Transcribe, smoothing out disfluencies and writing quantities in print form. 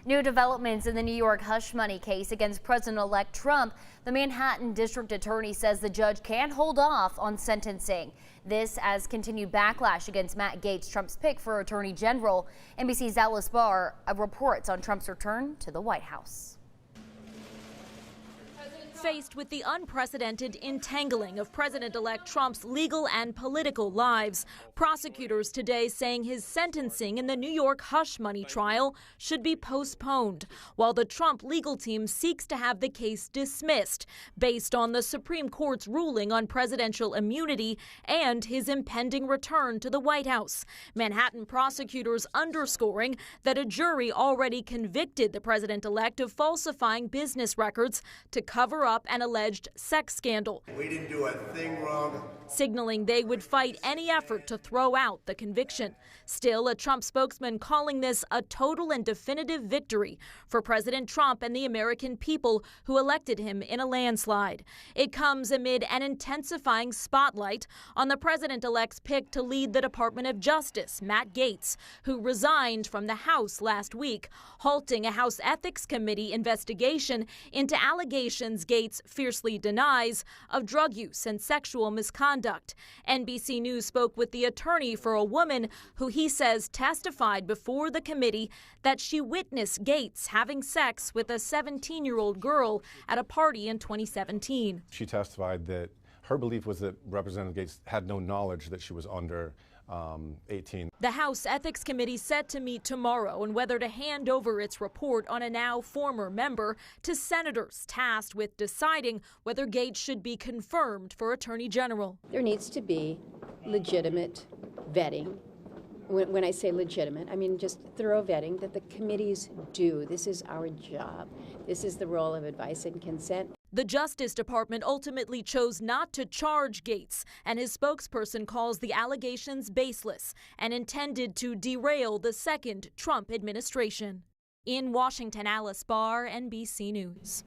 New developments in the New York hush money case against President-elect Trump. The Manhattan District Attorney says the judge can hold off on sentencing. This as continued backlash against Matt Gaetz, Trump's pick for Attorney General. NBC's Alice Barr reports on Trump's return to the White House. Faced with the unprecedented entangling of President-elect Trump's legal and political lives, prosecutors today saying his sentencing in the New York hush money trial should be postponed, while the Trump legal team seeks to have the case dismissed based on the Supreme Court's ruling on presidential immunity and his impending return to the White House. Manhattan prosecutors underscoring that a jury already convicted the president-elect of falsifying business records to cover up an alleged sex scandal. We didn't do a thing wrong. Signaling they would fight any effort to throw out the conviction. Still, a Trump spokesman calling this a total and definitive victory for President Trump and the American people who elected him in a landslide. It comes amid an intensifying spotlight on the president-elect's pick to lead the Department of Justice, Matt Gaetz, who resigned from the House last week, halting a House Ethics Committee investigation into allegations Gaetz fiercely denies of drug use and sexual misconduct. NBC News spoke with the attorney for a woman who he says testified before the committee that she witnessed Gaetz having sex with a 17-year-old girl at a party in 2017. She testified that her belief was that Representative Gaetz had no knowledge that she was under 18. The House Ethics Committee set to meet tomorrow on whether to hand over its report on a now former member to senators tasked with deciding whether Gaetz should be confirmed for Attorney General. There needs to be legitimate vetting. When I say legitimate, I mean just thorough vetting that the committees do. This is our job. This is the role of advice and consent. The Justice Department ultimately chose not to charge Gaetz, and his spokesperson calls the allegations baseless and intended to derail the second Trump administration. In Washington, Alice Barr, NBC News.